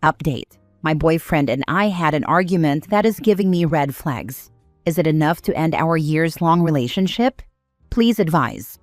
Update. My boyfriend and I had an argument that is giving me red flags. Is it enough to end our years-long relationship? Please advise.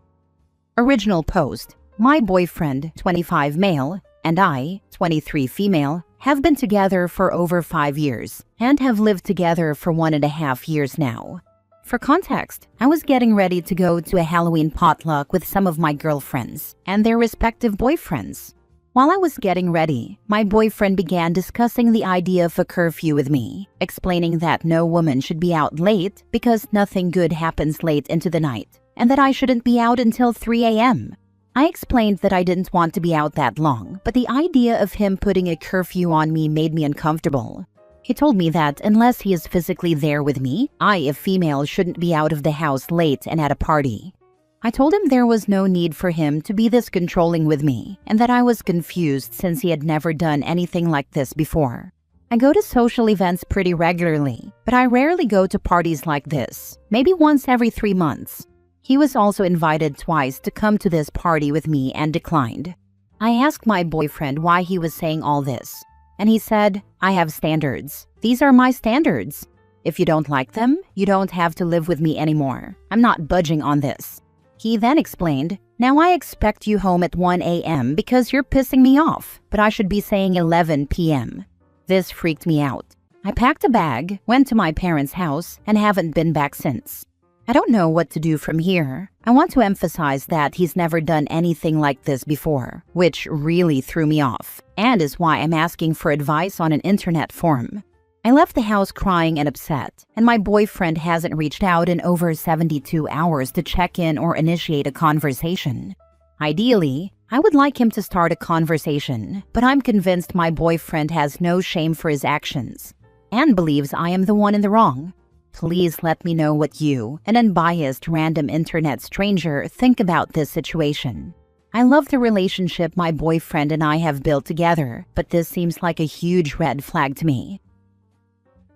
Original post. My boyfriend, 25 male, and I, 23 female, have been together for over 5 years and have lived together for 1.5 years now. For context, I was getting ready to go to a Halloween potluck with some of my girlfriends and their respective boyfriends. While I was getting ready, my boyfriend began discussing the idea of a curfew with me, explaining that no woman should be out late because nothing good happens late into the night, and that I shouldn't be out until 3 a.m. I explained that I didn't want to be out that long, but the idea of him putting a curfew on me made me uncomfortable. He told me that unless he is physically there with me, I, a female, shouldn't be out of the house late and at a party. I told him there was no need for him to be this controlling with me and that I was confused since he had never done anything like this before. I go to social events pretty regularly, but I rarely go to parties like this, maybe once every 3 months. He was also invited twice to come to this party with me and declined. I asked my boyfriend why he was saying all this, and he said, "I have standards. These are my standards. If you don't like them, you don't have to live with me anymore. I'm not budging on this." He then explained, "Now I expect you home at 1 a.m. because you're pissing me off, but I should be saying 11 p.m. This freaked me out. I packed a bag, went to my parents' house, and haven't been back since. I don't know what to do from here. I want to emphasize that he's never done anything like this before, which really threw me off, and is why I'm asking for advice on an internet forum. I left the house crying and upset, and my boyfriend hasn't reached out in over 72 hours to check in or initiate a conversation. Ideally, I would like him to start a conversation, but I'm convinced my boyfriend has no shame for his actions and believes I am the one in the wrong. Please let me know what you, an unbiased random internet stranger, think about this situation. I love the relationship my boyfriend and I have built together, but this seems like a huge red flag to me."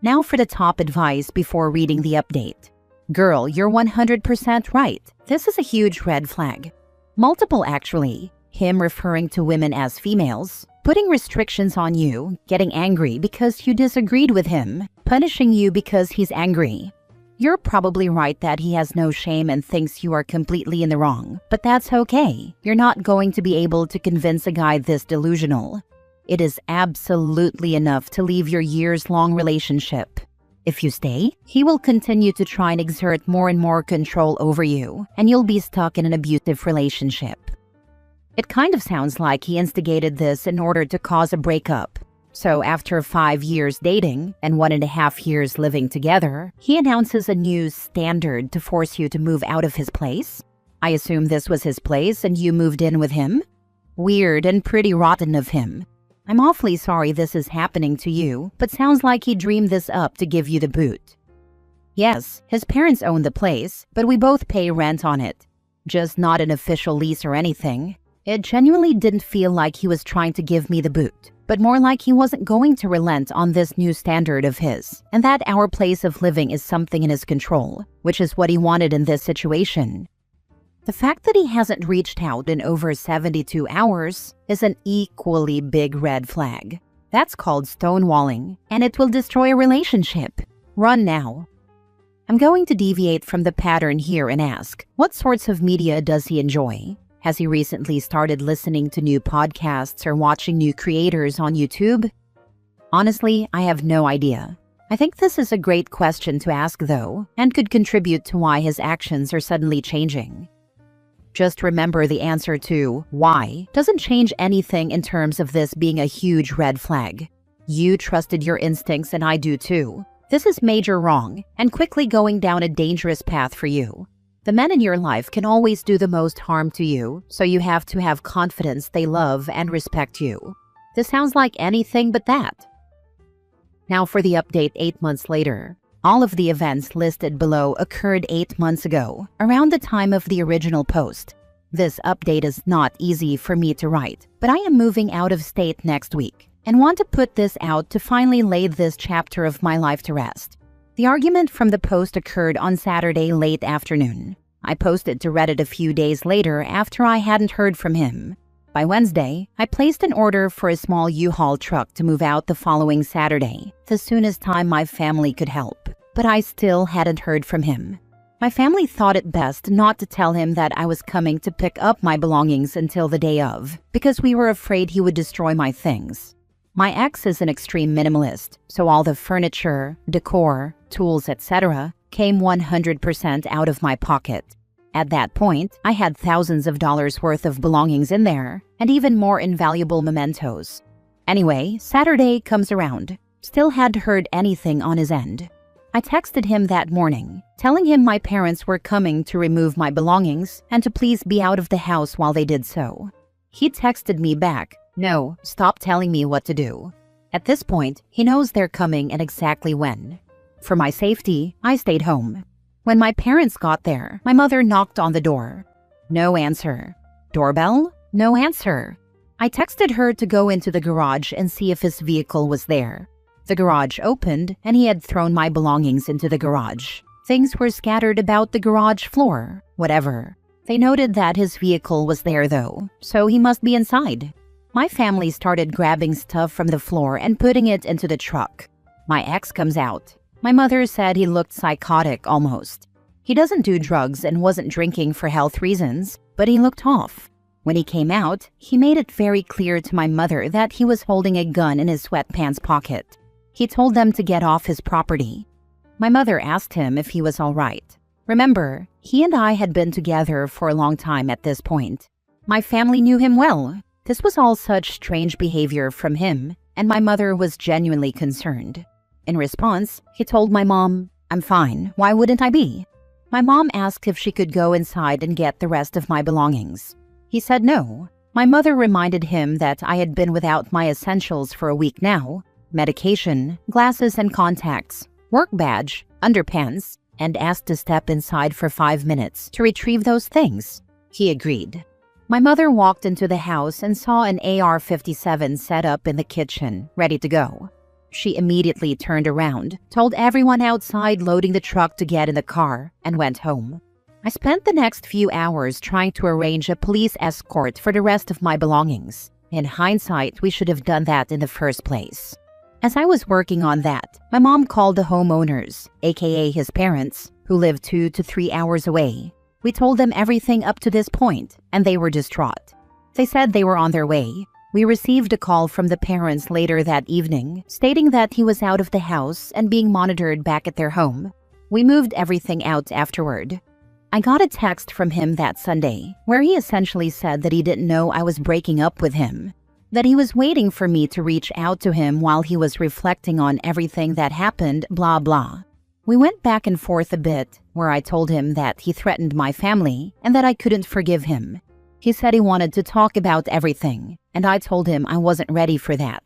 Now for the top advice before reading the update. Girl, you're 100% right. This is a huge red flag. Multiple, actually. Him referring to women as females, putting restrictions on you, getting angry because you disagreed with him, punishing you because he's angry. You're probably right that he has no shame and thinks you are completely in the wrong, but that's okay. You're not going to be able to convince a guy this delusional. It is absolutely enough to leave your years-long relationship. If you stay, he will continue to try and exert more and more control over you, and you'll be stuck in an abusive relationship. It kind of sounds like he instigated this in order to cause a breakup. So after 5 years dating and 1.5 years living together, he announces a new standard to force you to move out of his place? I assume this was his place and you moved in with him? Weird and pretty rotten of him. I'm awfully sorry this is happening to you, but sounds like he dreamed this up to give you the boot. Yes, his parents own the place, but we both pay rent on it. Just not an official lease or anything. It genuinely didn't feel like he was trying to give me the boot, but more like he wasn't going to relent on this new standard of his, and that our place of living is something in his control, which is what he wanted in this situation. The fact that he hasn't reached out in over 72 hours is an equally big red flag. That's called stonewalling, and it will destroy a relationship. Run now. I'm going to deviate from the pattern here and ask, what sorts of media does he enjoy? Has he recently started listening to new podcasts or watching new creators on YouTube? Honestly, I have no idea. I think this is a great question to ask though, and could contribute to why his actions are suddenly changing. Just remember the answer to why doesn't change anything in terms of this being a huge red flag. You trusted your instincts and I do too. This is major wrong and quickly going down a dangerous path for you. The men in your life can always do the most harm to you, so you have to have confidence they love and respect you. This sounds like anything but that. Now for the update 8 months later. All of the events listed below occurred 8 months ago, around the time of the original post. This update is not easy for me to write, but I am moving out of state next week and want to put this out to finally lay this chapter of my life to rest. The argument from the post occurred on Saturday late afternoon. I posted to Reddit a few days later after I hadn't heard from him. By Wednesday, I placed an order for a small U-Haul truck to move out the following Saturday, the soonest time my family could help. But I still hadn't heard from him. My family thought it best not to tell him that I was coming to pick up my belongings until the day of, because we were afraid he would destroy my things. My ex is an extreme minimalist, so all the furniture, decor, tools, etc. came 100% out of my pocket. At that point, I had thousands of dollars worth of belongings in there, and even more invaluable mementos. Anyway, Saturday comes around. Still hadn't heard anything on his end. I texted him that morning, telling him my parents were coming to remove my belongings and to please be out of the house while they did so. He texted me back, "No, stop telling me what to do." At this point, he knows they're coming and exactly when. For my safety, I stayed home. When my parents got there, my mother knocked on the door. No answer. Doorbell? No answer. I texted her to go into the garage and see if his vehicle was there. The garage opened, and he had thrown my belongings into the garage. Things were scattered about the garage floor. Whatever. They noted that his vehicle was there though, so he must be inside. My family started grabbing stuff from the floor and putting it into the truck. My ex comes out. My mother said he looked psychotic almost. He doesn't do drugs and wasn't drinking for health reasons, but he looked off. When he came out, he made it very clear to my mother that he was holding a gun in his sweatpants pocket. He told them to get off his property. My mother asked him if he was all right. Remember, he and I had been together for a long time at this point. My family knew him well. This was all such strange behavior from him, and my mother was genuinely concerned. In response, he told my mom, "I'm fine, why wouldn't I be?" My mom asked if she could go inside and get the rest of my belongings. He said no. My mother reminded him that I had been without my essentials for a week now: medication, glasses and contacts, work badge, underpants, and asked to step inside for 5 minutes to retrieve those things. He agreed. My mother walked into the house and saw an AR-57 set up in the kitchen, ready to go. She immediately turned around, told everyone outside loading the truck to get in the car, and went home. I spent the next few hours trying to arrange a police escort for the rest of my belongings. In hindsight, we should have done that in the first place. As I was working on that, my mom called the homeowners, aka his parents, who lived 2 to 3 hours away. We told them everything up to this point, and they were distraught. They said they were on their way. We received a call from the parents later that evening, stating that he was out of the house and being monitored back at their home. We moved everything out afterward. I got a text from him that Sunday, where he essentially said that he didn't know I was breaking up with him, that he was waiting for me to reach out to him while he was reflecting on everything that happened, blah blah. We went back and forth a bit, where I told him that he threatened my family and that I couldn't forgive him. He said he wanted to talk about everything, and I told him I wasn't ready for that.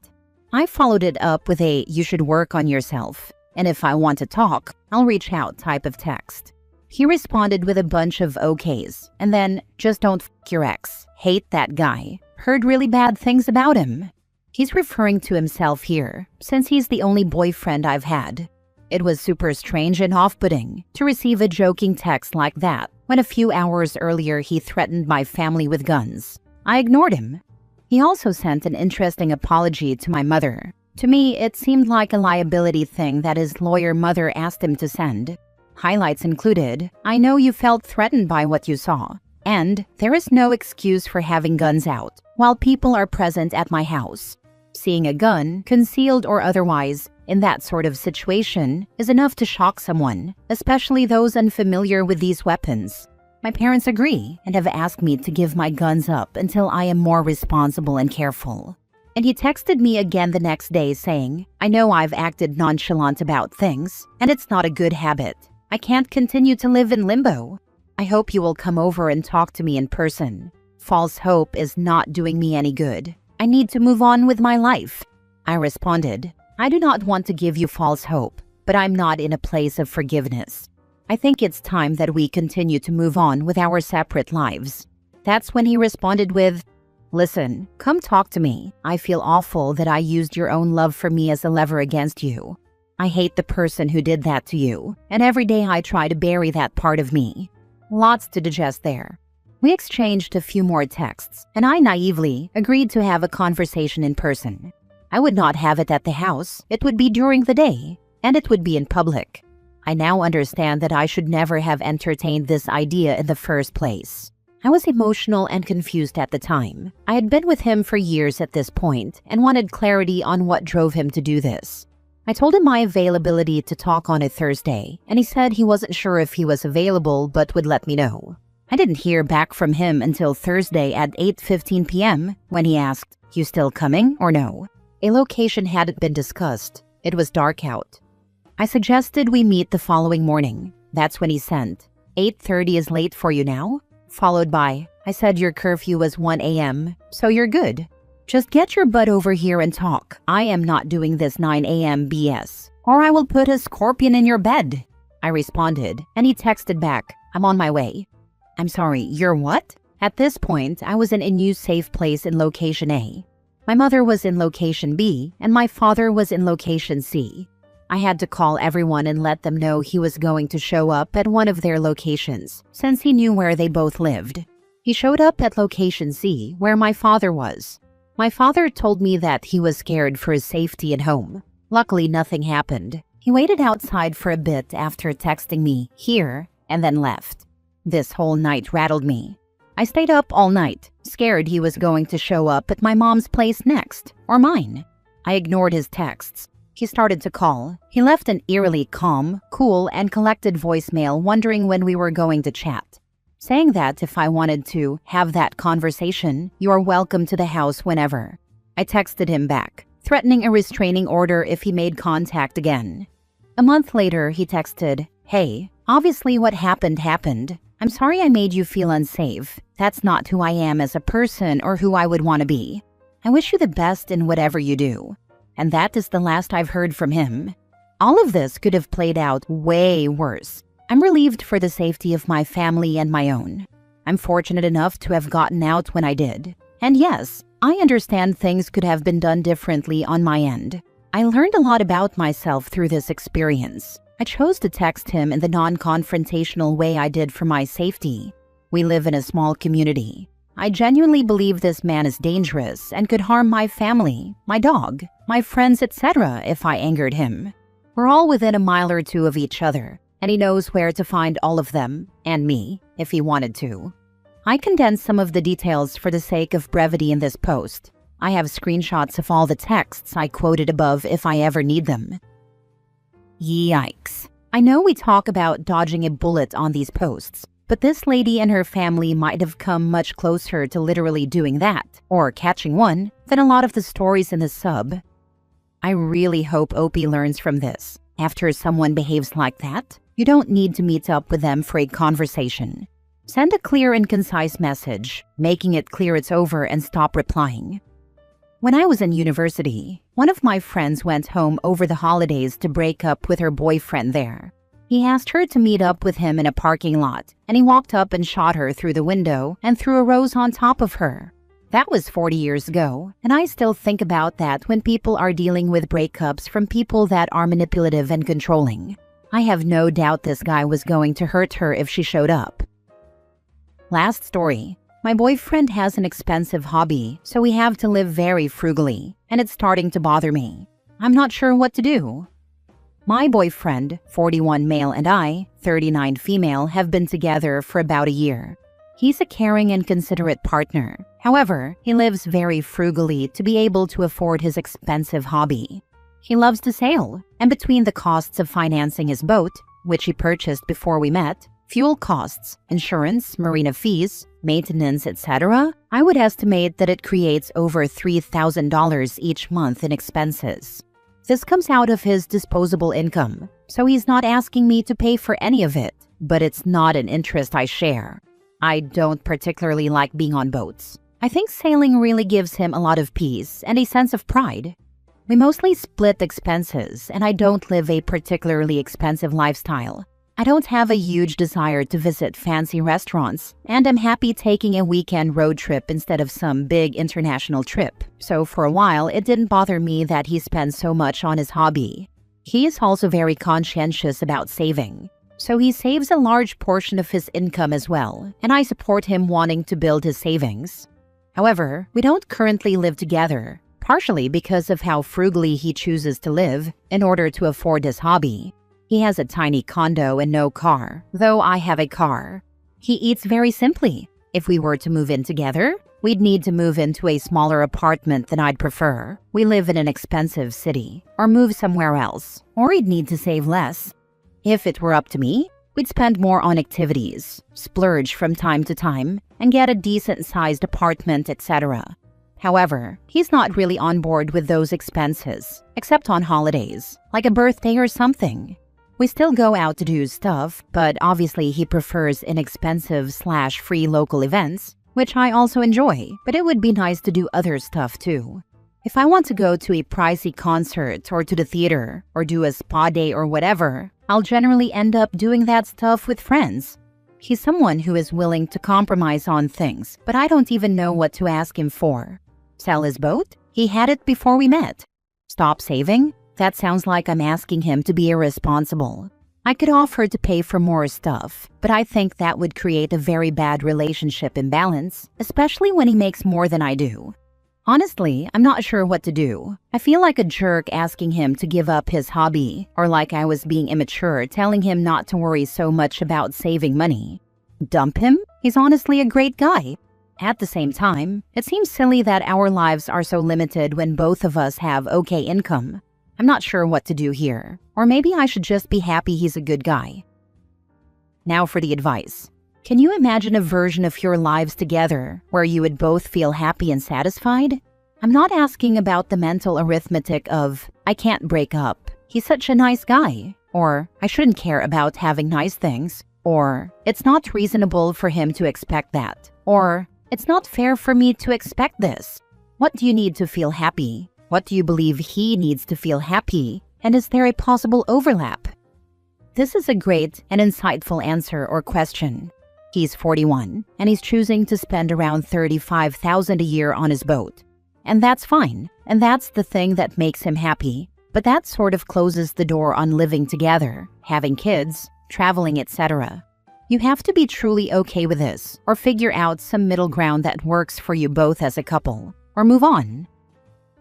I followed it up with a "you should work on yourself, and if I want to talk, I'll reach out" type of text. He responded with a bunch of okays, and then "just don't f*** your ex, hate that guy, heard really bad things about him." He's referring to himself here, since he's the only boyfriend I've had. It was super strange and off-putting to receive a joking text like that when a few hours earlier he threatened my family with guns. I ignored him. He also sent an interesting apology to my mother. To me, it seemed like a liability thing that his lawyer mother asked him to send. Highlights included, "I know you felt threatened by what you saw, and there is no excuse for having guns out while people are present at my house. Seeing a gun, concealed or otherwise, in that sort of situation is enough to shock someone, especially those unfamiliar with these weapons. My parents agree and have asked me to give my guns up until I am more responsible and careful." And he texted me again the next day saying, "I know I've acted nonchalant about things, and it's not a good habit. I can't continue to live in limbo. I hope you will come over and talk to me in person. False hope is not doing me any good. I need to move on with my life." I responded, "I do not want to give you false hope, but I'm not in a place of forgiveness. I think it's time that we continue to move on with our separate lives." That's when he responded with, "Listen, come talk to me. I feel awful that I used your own love for me as a lever against you. I hate the person who did that to you, and every day I try to bury that part of me." Lots to digest there. We exchanged a few more texts, and I naively agreed to have a conversation in person. I would not have it at the house, it would be during the day, and it would be in public. I now understand that I should never have entertained this idea in the first place. I was emotional and confused at the time. I had been with him for years at this point and wanted clarity on what drove him to do this. I told him my availability to talk on a Thursday, and he said he wasn't sure if he was available but would let me know. I didn't hear back from him until Thursday at 8:15 p.m. when he asked, "You still coming or no?" A location hadn't been discussed. It was dark out. I suggested we meet the following morning. That's when he sent, "8:30 is late for you now?" Followed by, "I said your curfew was 1 a.m., so you're good. Just get your butt over here and talk. I am not doing this 9 a.m. BS, or I will put a scorpion in your bed." I responded, and he texted back, "I'm on my way." "I'm sorry, you're what?" At this point, I was in a new safe place in location A. My mother was in location B, and my father was in location C. I had to call everyone and let them know he was going to show up at one of their locations, since he knew where they both lived. He showed up at location C, where my father was. My father told me that he was scared for his safety at home. Luckily, nothing happened. He waited outside for a bit after texting me, "Here," and then left. This whole night rattled me. I stayed up all night, scared he was going to show up at my mom's place next, or mine. I ignored his texts. He started to call. He left an eerily calm, cool, and collected voicemail wondering when we were going to chat, saying that if I wanted to have that conversation, "You are welcome to the house whenever." I texted him back, threatening a restraining order if he made contact again. A month later, he texted, "Hey, obviously what happened happened. I'm sorry I made you feel unsafe. That's not who I am as a person or who I would want to be. I wish you the best in whatever you do." And that is the last I've heard from him. All of this could have played out way worse. I'm relieved for the safety of my family and my own. I'm fortunate enough to have gotten out when I did. And yes, I understand things could have been done differently on my end. I learned a lot about myself through this experience. I chose to text him in the non-confrontational way I did for my safety. We live in a small community. I genuinely believe this man is dangerous and could harm my family, my dog, my friends, etc. if I angered him. We're all within a mile or two of each other, and he knows where to find all of them, and me, if he wanted to. I condensed some of the details for the sake of brevity in this post. I have screenshots of all the texts I quoted above if I ever need them. Yikes. I know we talk about dodging a bullet on these posts, but this lady and her family might have come much closer to literally doing that, or catching one, than a lot of the stories in the sub. I really hope Opie learns from this. After someone behaves like that, you don't need to meet up with them for a conversation. Send a clear and concise message, making it clear it's over and stop replying. When I was in university, one of my friends went home over the holidays to break up with her boyfriend there. He asked her to meet up with him in a parking lot, and he walked up and shot her through the window and threw a rose on top of her. That was 40 years ago, and I still think about that when people are dealing with breakups from people that are manipulative and controlling. I have no doubt this guy was going to hurt her if she showed up. Last story. My boyfriend has an expensive hobby, so we have to live very frugally, and it's starting to bother me. I'm not sure what to do. My boyfriend, 41 male, and I, 39 female, have been together for about a year. He's a caring and considerate partner. However, he lives very frugally to be able to afford his expensive hobby. He loves to sail, and between the costs of financing his boat, which he purchased before we met, fuel costs, insurance, marina fees, maintenance, etc., I would estimate that it creates over $3,000 each month in expenses. This comes out of his disposable income, so he's not asking me to pay for any of it, but it's not an interest I share. I don't particularly like being on boats. I think sailing really gives him a lot of peace and a sense of pride. We mostly split expenses, and I don't live a particularly expensive lifestyle. I don't have a huge desire to visit fancy restaurants, and I'm happy taking a weekend road trip instead of some big international trip. So for a while, it didn't bother me that he spends so much on his hobby. He is also very conscientious about saving. So he saves a large portion of his income as well, and I support him wanting to build his savings. However, we don't currently live together, partially because of how frugally he chooses to live in order to afford his hobby. He has a tiny condo and no car, though I have a car. He eats very simply. If we were to move in together, we'd need to move into a smaller apartment than I'd prefer. We live in an expensive city, or move somewhere else, or he'd need to save less. If it were up to me, we'd spend more on activities, splurge from time to time, and get a decent-sized apartment, etc. However, he's not really on board with those expenses, except on holidays, like a birthday or something. We still go out to do stuff, but obviously he prefers inexpensive/free local events, which I also enjoy, but it would be nice to do other stuff too. If I want to go to a pricey concert or to the theater or do a spa day or whatever, I'll generally end up doing that stuff with friends. He's someone who is willing to compromise on things, but I don't even know what to ask him for. Sell his boat? He had it before we met. Stop saving? That sounds like I'm asking him to be irresponsible. I could offer to pay for more stuff, but I think that would create a very bad relationship imbalance, especially when he makes more than I do. Honestly, I'm not sure what to do. I feel like a jerk asking him to give up his hobby, or like I was being immature telling him not to worry so much about saving money. Dump him? He's honestly a great guy. At the same time, it seems silly that our lives are so limited when both of us have okay income. I'm not sure what to do here, or maybe I should just be happy he's a good guy. Now for the advice. Can you imagine a version of your lives together where you would both feel happy and satisfied? I'm not asking about the mental arithmetic of, I can't break up, he's such a nice guy, or I shouldn't care about having nice things, or it's not reasonable for him to expect that, or it's not fair for me to expect this. What do you need to feel happy? What do you believe he needs to feel happy? And is there a possible overlap? This is a great and insightful answer or question. He's 41, and he's choosing to spend around $35,000 a year on his boat. And that's fine, and that's the thing that makes him happy. But that sort of closes the door on living together, having kids, traveling, etc. You have to be truly okay with this, or figure out some middle ground that works for you both as a couple, or move on.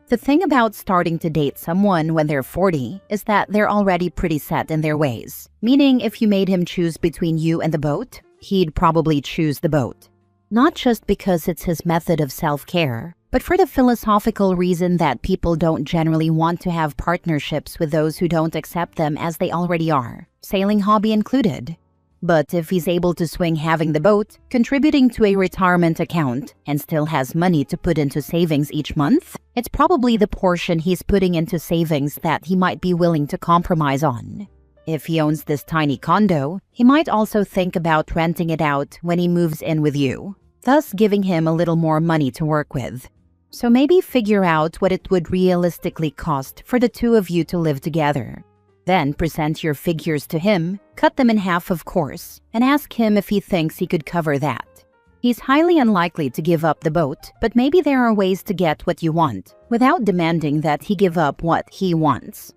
The thing about starting to date someone when they're 40 is that they're already pretty set in their ways. Meaning if you made him choose between you and the boat, he'd probably choose the boat. Not just because it's his method of self-care, but for the philosophical reason that people don't generally want to have partnerships with those who don't accept them as they already are, sailing hobby included. But if he's able to swing having the boat, contributing to a retirement account, and still has money to put into savings each month, it's probably the portion he's putting into savings that he might be willing to compromise on. If he owns this tiny condo, he might also think about renting it out when he moves in with you, thus giving him a little more money to work with. So maybe figure out what it would realistically cost for the two of you to live together. Then present your figures to him, cut them in half of course, and ask him if he thinks he could cover that. He's highly unlikely to give up the boat, but maybe there are ways to get what you want, without demanding that he give up what he wants.